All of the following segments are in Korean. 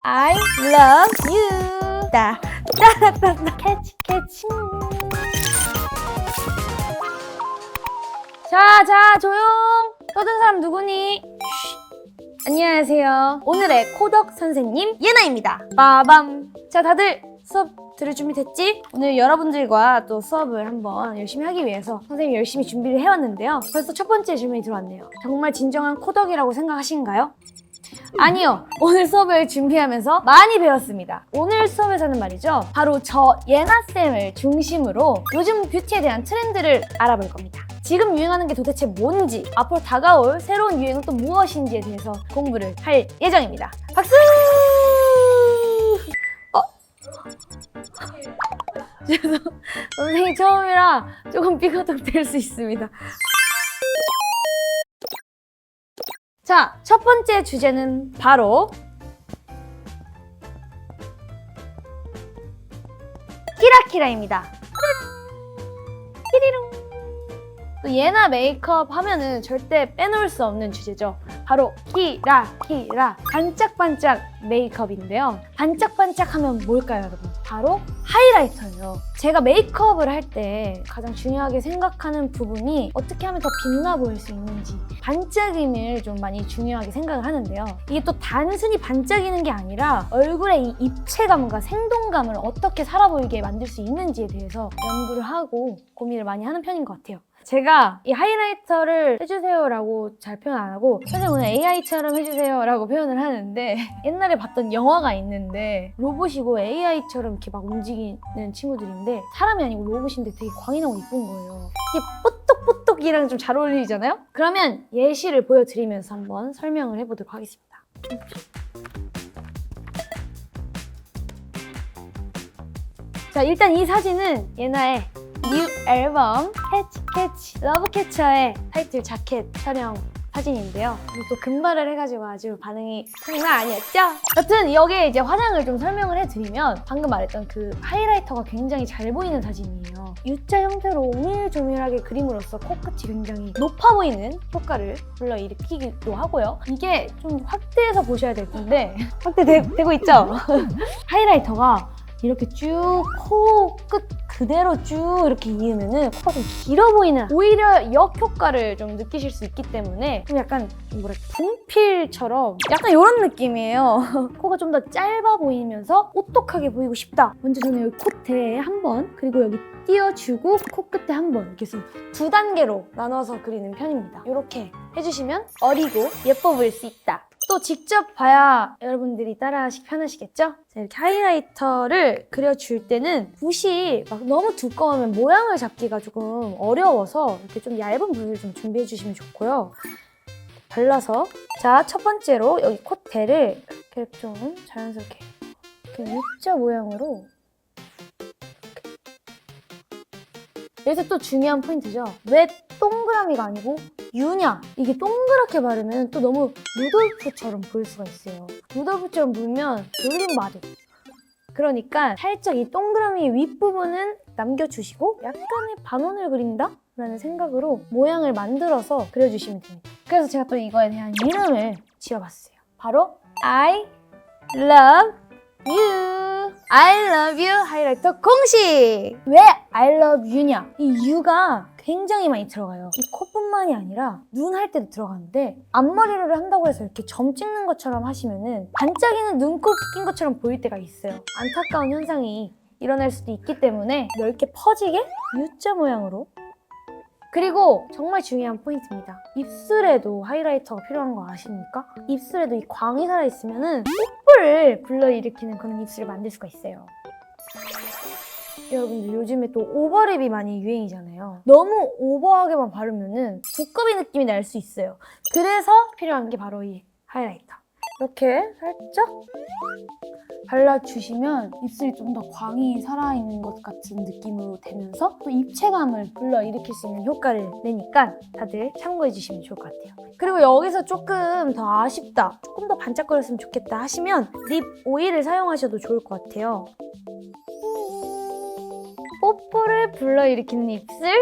I love you. 따따따따 캐치 캐치. 자 조용. 떠든 사람 누구니? 안녕하세요. 오늘의 코덕 선생님 예나입니다. 빠밤. 자 다들 수업 들을 준비 됐지? 오늘 여러분들과 또 수업을 한번 열심히 하기 위해서 선생님이 열심히 준비를 해왔는데요. 벌써 첫 번째 질문이 들어왔네요. 정말 진정한 코덕이라고 생각하신가요? 아니요. 오늘 수업을 준비하면서 많이 배웠습니다. 오늘 수업에서는 말이죠. 바로 저 예나쌤을 중심으로 요즘 뷰티에 대한 트렌드를 알아볼 겁니다. 지금 유행하는 게 도대체 뭔지, 앞으로 다가올 새로운 유행은 또 무엇인지에 대해서 공부를 할 예정입니다. 박수! 죄송, 선생님 처음이라 조금 삐거덕 될 수 있습니다. 자, 첫 번째 주제는 바로 키라키라입니다. 키리룽. 또 예나 메이크업 하면은 절대 빼놓을 수 없는 주제죠. 바로 키라 반짝반짝 메이크업인데요. 반짝반짝 하면 뭘까요, 여러분? 바로 하이라이터예요. 제가 메이크업을 할 때 가장 중요하게 생각하는 부분이 어떻게 하면 더 빛나 보일 수 있는지, 반짝임을 좀 많이 중요하게 생각을 하는데요. 이게 또 단순히 반짝이는 게 아니라 얼굴의 이 입체감과 생동감을 어떻게 살아 보이게 만들 수 있는지에 대해서 연구를 하고 고민을 많이 하는 편인 것 같아요. 제가 이 하이라이터를 해주세요 라고 잘 표현 안 하고 선생님 오늘 AI처럼 해주세요 라고 표현을 하는데 옛날에 봤던 영화가 있는데 로봇이고 AI처럼 이렇게 막 움직이는 친구들인데 사람이 아니고 로봇인데 되게 광이 나고 이쁜 거예요. 이게 뽀똑뽀똑이랑 좀 잘 어울리잖아요? 그러면 예시를 보여드리면서 한번 설명을 해보도록 하겠습니다. 자, 일단 이 사진은 예나의 뉴 앨범 캐치 러브캐쳐의 타이틀 자켓 촬영 사진인데요. 또 금발을 해가지고 아주 반응이 장난 아니었죠? 여튼 여기에 이제 화장을 좀 설명을 해드리면 방금 말했던 그 하이라이터가 굉장히 잘 보이는 사진이에요. U자 형태로 오밀조밀하게 그림으로써 코끝이 굉장히 높아 보이는 효과를 불러일으키기도 하고요. 이게 좀 확대해서 보셔야 될 텐데 확대되고 있죠? 하이라이터가 이렇게 쭉 코 끝 그대로 쭉 이렇게 이으면은 코가 좀 길어 보이는 오히려 역효과를 좀 느끼실 수 있기 때문에 좀 약간 뭐랄까 분필처럼 약간 이런 느낌이에요. 코가 좀 더 짧아 보이면서 오똑하게 보이고 싶다. 먼저 저는 여기 콧대에 한 번, 그리고 여기 띄워주고 코끝에 한 번 이렇게 해서 두 단계로 나눠서 그리는 편입니다. 이렇게 해주시면 어리고 예뻐 보일 수 있다. 또 직접 봐야 여러분들이 따라하시기 편하시겠죠? 자, 이렇게 하이라이터를 그려줄 때는 붓이 막 너무 두꺼우면 모양을 잡기가 조금 어려워서 이렇게 좀 얇은 붓을 좀 준비해 주시면 좋고요. 발라서 자, 첫 번째로 여기 콧대를 이렇게 좀 자연스럽게 이렇게 U자 모양으로 여기서 또 중요한 포인트죠. 왜 동그라미가 아니고 U냐? 이게 동그랗게 바르면 또 너무 루돌프처럼 보일 수가 있어요. 루돌프처럼 보이면 놀림 마들. 그러니까 살짝 이 동그라미 윗부분은 남겨주시고 약간의 반원을 그린다? 라는 생각으로 모양을 만들어서 그려주시면 됩니다. 그래서 제가 또 이거에 대한 이름을 지어봤어요. 바로 I love you. I love you 하이라이터 공식! 왜 I love you냐? 이 U가 굉장히 많이 들어가요. 이 코뿐만이 아니라 눈 할 때도 들어가는데 앞머리를 한다고 해서 이렇게 점 찍는 것처럼 하시면은 반짝이는 눈곱 낀 것처럼 보일 때가 있어요. 안타까운 현상이 일어날 수도 있기 때문에 넓게 퍼지게 U자 모양으로. 그리고 정말 중요한 포인트입니다. 입술에도 하이라이터가 필요한 거 아십니까? 입술에도 이 광이 살아있으면은 뽀뽀를 불러일으키는 그런 입술을 만들 수가 있어요. 여러분들 요즘에 또 오버랩이 많이 유행이잖아요. 너무 오버하게만 바르면은 두꺼비 느낌이 날 수 있어요. 그래서 필요한 게 바로 이 하이라이터. 이렇게 살짝 발라주시면 입술이 좀 더 광이 살아있는 것 같은 느낌으로 되면서 또 입체감을 불러일으킬 수 있는 효과를 내니까 다들 참고해주시면 좋을 것 같아요. 그리고 여기서 조금 더 아쉽다, 조금 더 반짝거렸으면 좋겠다 하시면 립 오일을 사용하셔도 좋을 것 같아요. 뽀뽀를 불러일으키는 입술.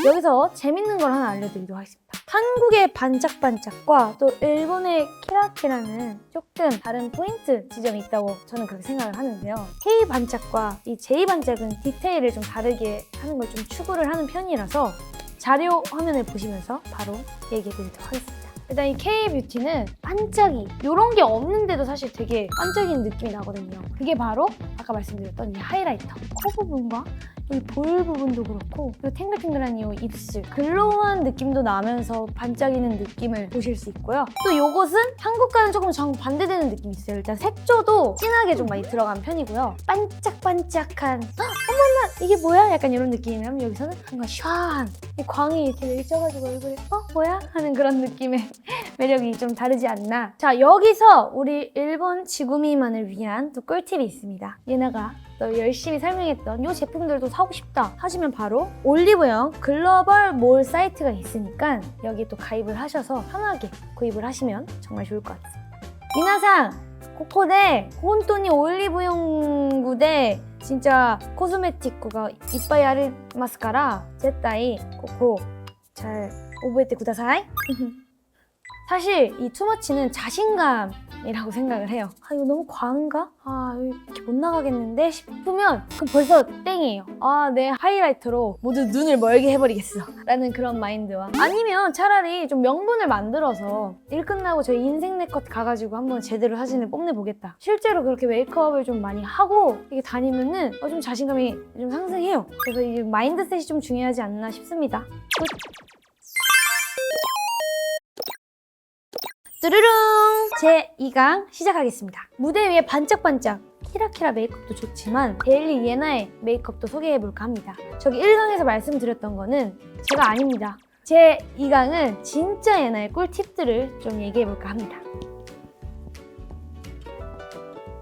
여기서 재밌는 걸 하나 알려드리도록 하겠습니다. 한국의 반짝반짝과 또 일본의 키라키라는 조금 다른 포인트 지점이 있다고 저는 그렇게 생각을 하는데요. K 반짝과 이 J 반짝은 디테일을 좀 다르게 하는 걸 좀 추구를 하는 편이라서 자료 화면을 보시면서 바로 얘기해 드리도록 하겠습니다. 일단 이 K-뷰티는 반짝이 이런 게 없는데도 사실 되게 반짝이는 느낌이 나거든요. 그게 바로 아까 말씀드렸던 이 하이라이터 코 부분과 이 볼 부분도 그렇고 그리고 탱글탱글한 이 입술 글로우한 느낌도 나면서 반짝이는 느낌을 보실 수 있고요. 또 이것은 한국과는 조금 정반대되는 느낌이 있어요. 일단 색조도 진하게 좀 많이 들어간 편이고요. 반짝반짝한 어머나 이게 뭐야? 약간 이런 느낌이면 여기서는 뭔가 샤한 이 광이 이렇게 내리쳐가지고 얼굴에 뭐야? 하는 그런 느낌의 매력이 좀 다르지 않나. 자, 여기서 우리 일본 지구미만을 위한 또 꿀팁이 있습니다. 예나가 또 열심히 설명했던 이 제품들도 사고 싶다 하시면 바로 올리브영 글로벌 몰 사이트가 있으니까 여기 또 가입을 하셔서 편하게 구입을 하시면 정말 좋을 것 같습니다. 미나상 코코데 혼돈이 올리브영 구데 진짜 코스메틱が 이빠이 아리마스から絶対 코코 잘 오보에테 쿠다사이. 사실 이 투머치는 자신감이라고 생각을 해요. 아 이거 너무 과한가? 아 이렇게 못 나가겠는데 싶으면 그럼 벌써 땡이에요. 아 내 하이라이터로 모두 눈을 멀게 해버리겠어 라는 그런 마인드와 아니면 차라리 좀 명분을 만들어서 일 끝나고 저희 인생 네컷 가가지고 한번 제대로 사진을 뽐내보겠다. 실제로 그렇게 메이크업을 좀 많이 하고 이게 다니면은 좀 자신감이 좀 상승해요. 그래서 이 마인드셋이 좀 중요하지 않나 싶습니다. 뚜루룽! 제 2강 시작하겠습니다. 무대 위에 반짝반짝 키라키라 메이크업도 좋지만 데일리 예나의 메이크업도 소개해볼까 합니다. 저기 1강에서 말씀드렸던 거는 제가 아닙니다. 제 2강은 진짜 예나의 꿀팁들을 좀 얘기해볼까 합니다.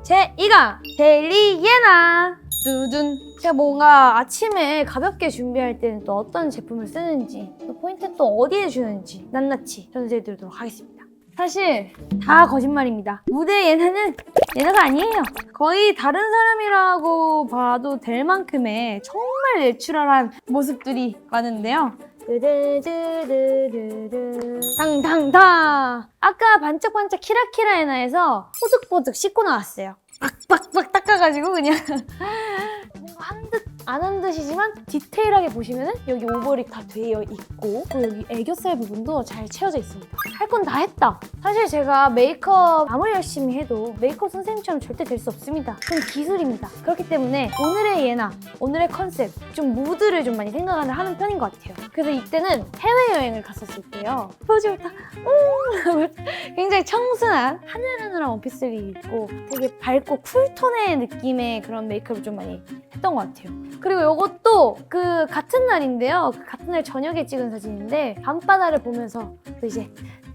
제 2강 데일리 예나! 두둔! 제가 뭔가 아침에 가볍게 준비할 때는 또 어떤 제품을 쓰는지 또 포인트 또 어디에 주는지 낱낱이 전수해드리도록 하겠습니다. 사실 다 거짓말입니다. 무대 예나는 예나가 아니에요. 거의 다른 사람이라고 봐도 될 만큼의 정말 내추럴한 모습들이 많은데요. 드드드드드드 당당당! 아까 반짝반짝 키라키라 예나에서 뽀득뽀득 씻고 나왔어요. 빡빡빡 닦아가지고 그냥 뭔가 한 듯 안 한 듯이지만 디테일하게 보시면은 여기 오버립 다 되어 있고 또 여기 애교살 부분도 잘 채워져 있습니다. 할 건 다 했다. 사실 제가 메이크업 아무리 열심히 해도 메이크업 선생님처럼 절대 될 수 없습니다. 그건 기술입니다. 그렇기 때문에 오늘의 예나, 오늘의 컨셉 좀 무드를 좀 많이 생각을 하는 편인 것 같아요. 그래서 이때는 해외여행을 갔었을 때요. 포즈 좋다. 굉장히 청순한 하늘하늘한 원피스를 입고 되게 밝고 쿨톤의 느낌의 그런 메이크업을 좀 많이 했던 것 같아요. 그리고 이것도 그 같은 날인데요. 그 같은 날 저녁에 찍은 사진인데 밤바다를 보면서 또 이제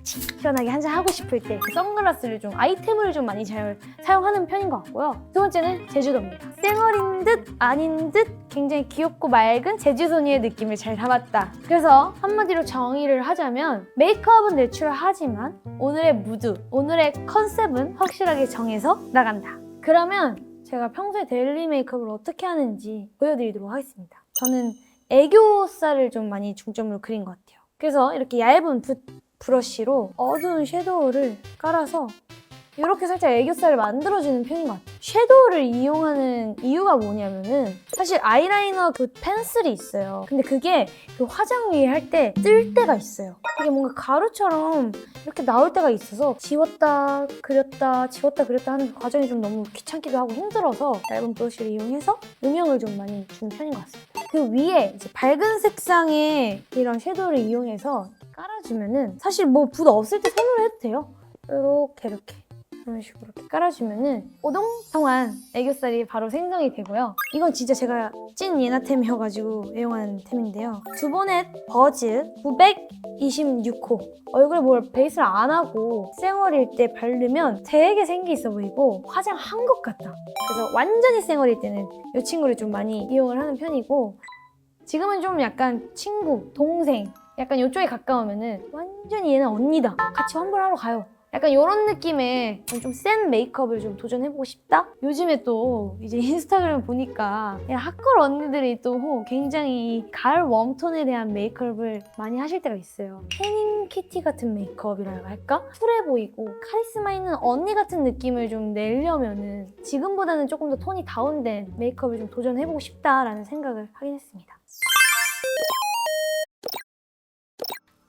시원하게 한잔 하고 싶을 때 선글라스를 좀 아이템을 좀 많이 잘 사용하는 편인 것 같고요. 두 번째는 제주도입니다. 쌩얼인 듯 아닌 듯 굉장히 귀엽고 맑은 제주소녀의 느낌을 잘 담았다. 그래서 한마디로 정의를 하자면 메이크업은 내추럴하지만 오늘의 무드, 오늘의 컨셉은 확실하게 정해서 나간다. 그러면 제가 평소에 데일리 메이크업을 어떻게 하는지 보여드리도록 하겠습니다. 저는 애교살을 좀 많이 중점으로 그린 것 같아요. 그래서 이렇게 얇은 브러쉬로 어두운 섀도우를 깔아서 이렇게 살짝 애교살을 만들어주는 편인 것 같아요. 섀도우를 이용하는 이유가 뭐냐면은 사실 아이라이너 그 펜슬이 있어요. 근데 그게 그 화장 위에 할 때 뜰 때가 있어요. 이게 뭔가 가루처럼 이렇게 나올 때가 있어서 지웠다 그렸다 지웠다 그렸다 하는 그 과정이 좀 너무 귀찮기도 하고 힘들어서 얇은 브러쉬를 이용해서 음영을 좀 많이 주는 편인 것 같습니다. 그 위에 이제 밝은 색상의 이런 섀도우를 이용해서 깔아주면은 사실 뭐 붓 없을 때 손으로 해도 돼요. 이렇게 이런 식으로 이렇게 깔아주면은 오동통한 애교살이 바로 생성이 되고요. 이건 진짜 제가 찐 예나템이어가지고 애용한 템인데요. 두보넷 버즈 926호. 얼굴에 뭘 베이스를 안 하고 쌩얼일 때 바르면 되게 생기 있어 보이고 화장한 것 같다. 그래서 완전히 쌩얼일 때는 이 친구를 좀 많이 이용을 하는 편이고 지금은 좀 약간 친구, 동생 약간 이쪽에 가까우면은 완전히 얘는 언니다. 같이 환불하러 가요. 약간 이런 느낌의 좀 센 메이크업을 좀 도전해보고 싶다? 요즘에 또 이제 인스타그램 보니까 핫걸 언니들이 또 굉장히 가을 웜톤에 대한 메이크업을 많이 하실 때가 있어요. 태닝 키티 같은 메이크업이라고 할까? 쿨해 보이고 카리스마 있는 언니 같은 느낌을 좀 내려면은 지금보다는 조금 더 톤이 다운된 메이크업을 좀 도전해보고 싶다라는 생각을 하긴 했습니다.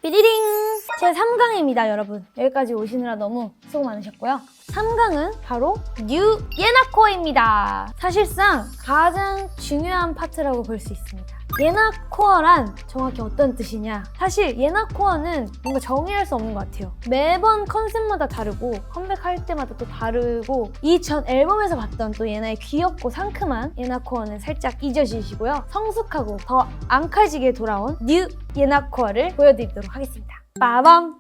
삐리링! 제 3강입니다, 여러분. 여기까지 오시느라 너무 수고 많으셨고요. 3강은 바로 뉴 예나코어입니다. 사실상 가장 중요한 파트라고 볼 수 있습니다. 예나코어란 정확히 어떤 뜻이냐? 사실 예나코어는 뭔가 정의할 수 없는 것 같아요. 매번 컨셉마다 다르고 컴백할 때마다 또 다르고 이 전 앨범에서 봤던 또 예나의 귀엽고 상큼한 예나코어는 살짝 잊어주시고요. 성숙하고 더 앙칼지게 돌아온 뉴 예나코어를 보여드리도록 하겠습니다. 빠밤!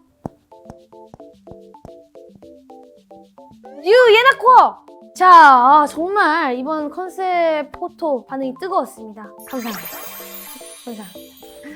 뉴 예나코어! 자, 정말 이번 컨셉 포토 반응이 뜨거웠습니다. 감사합니다. 감사합니다.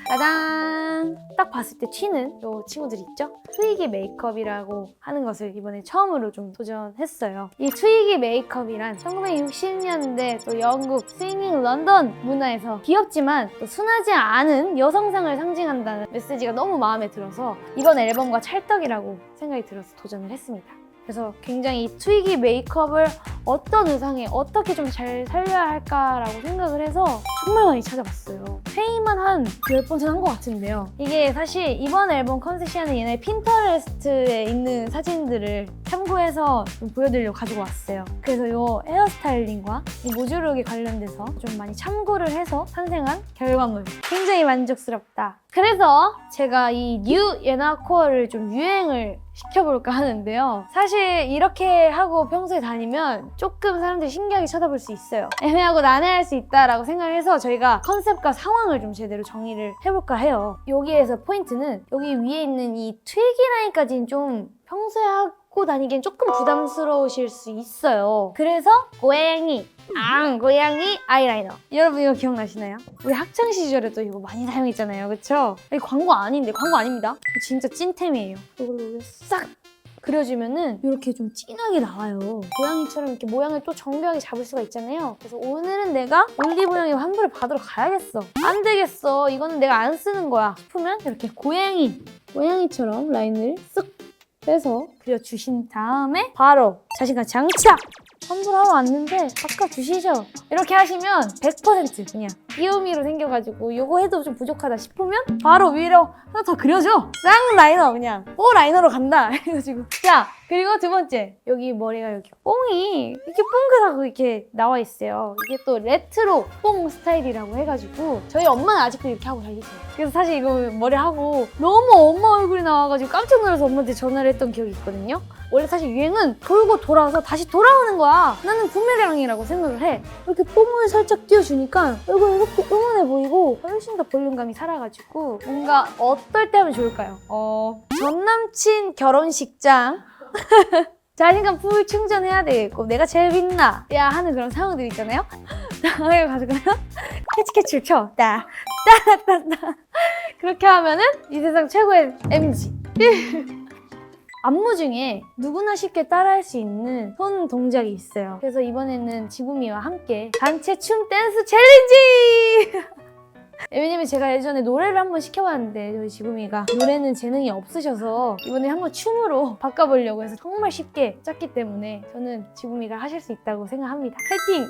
짜잔! 딱 봤을 때 튀는 요 친구들 있죠? 트위기 메이크업이라고 하는 것을 이번에 처음으로 좀 도전했어요. 이 트위기 메이크업이란 1960년대 또 영국 스윙잉 런던 문화에서 귀엽지만 또 순하지 않은 여성상을 상징한다는 메시지가 너무 마음에 들어서 이번 앨범과 찰떡이라고 생각이 들어서 도전을 했습니다. 그래서 굉장히 이 트위기 메이크업을 어떤 의상에 어떻게 좀 잘 살려야 할까라고 생각을 해서 정말 많이 찾아봤어요. 회의만 한 10번은 한 것 같은데요. 이게 사실 이번 앨범 컨셉시아는 얘네 핀터레스트에 있는 사진들을 참고해서 좀 보여드리려고 가지고 왔어요. 그래서 이 헤어스타일링과 이 모주룩에 관련돼서 좀 많이 참고를 해서 탄생한 결과물. 굉장히 만족스럽다. 그래서 제가 이 뉴 예나코어를 좀 유행을 시켜볼까 하는데요. 사실 이렇게 하고 평소에 다니면 조금 사람들이 신기하게 쳐다볼 수 있어요. 애매하고 난해할 수 있다라고 생각을 해서 저희가 컨셉과 상황을 좀 제대로 정의를 해볼까 해요. 여기에서 포인트는 여기 위에 있는 이 트위기 라인까지는 좀 평소에 하고 다니기엔 조금 부담스러우실 수 있어요. 그래서 고양이 아이라이너. 여러분 이거 기억나시나요? 우리 학창 시절에도 이거 많이 사용했잖아요. 그쵸? 이거 광고 아닌데, 광고 아닙니다. 진짜 찐템이에요. 이걸로 싹 그려주면은 이렇게 좀 진하게 나와요. 고양이처럼 이렇게 모양을 또 정교하게 잡을 수가 있잖아요. 그래서 오늘은 내가 올리브영에 환불을 받으러 가야겠어. 안 되겠어. 이거는 내가 안 쓰는 거야. 싶으면 이렇게 고양이처럼 라인을 쓱 빼서 그려주신 다음에 바로 자신감 장착! 환불하러 왔는데 바꿔주시죠. 이렇게 하시면 100% 그냥 귀요미로 생겨가지고 이거 해도 좀 부족하다 싶으면 바로 위로 하나 더 그려줘. 쌍 라이너 그냥 라이너로 간다. 해가지고 자, 그리고 두 번째 여기 머리가 여기 뽕이 이렇게 뽕긋하고 이렇게 나와 있어요. 이게 또 레트로 뽕 스타일이라고 해가지고 저희 엄마는 아직도 이렇게 하고 다니세요. 그래서 사실 이거 머리하고 너무 엄마 얼굴이 나와가지고 깜짝 놀라서 엄마한테 전화를 했던 기억이 있거든요. 원래 사실 유행은 돌고 돌아서 다시 돌아오는 거야. 나는 부메랑이라고 생각을 해. 이렇게 뽕을 살짝 띄워주니까 얼굴이 이렇게 응원해 보이고 훨씬 더 볼륨감이 살아가지고 뭔가 어떨 때 하면 좋을까요? 전 남친 결혼식장 자신감 풀 충전해야 되겠고 내가 제일 빛나 야 하는 그런 상황들 있잖아요. 다음에 가지고요 캐치캐치를 쳐 따따따따 그렇게 하면은 이 세상 최고의 MG. 안무 중에 누구나 쉽게 따라할 수 있는 손 동작이 있어요. 그래서 이번에는 지구미와 함께 단체 춤 댄스 챌린지! 왜냐면 제가 예전에 노래를 한번 시켜봤는데 저희 지구미가 노래는 재능이 없으셔서 이번에 한번 춤으로 바꿔보려고 해서 정말 쉽게 짰기 때문에 저는 지구미가 하실 수 있다고 생각합니다. 파이팅!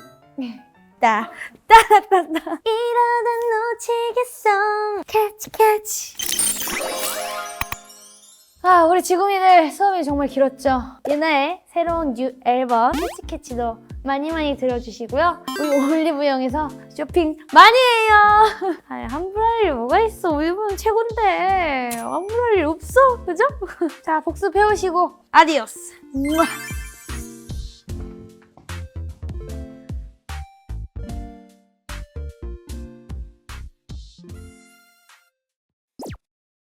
따따따따 이러다 놓치겠어 캐치 우리 지구미들 수업이 정말 길었죠. 예나의 새로운 뉴 앨범 캐치캐치도 많이 들어주시고요. 우리 올리브영에서 쇼핑 많이 해요. 환불할 일 뭐가 있어. 올리브영 최고인데 환불할 일 없어. 그죠? 자, 복습 해오시고 아디오스.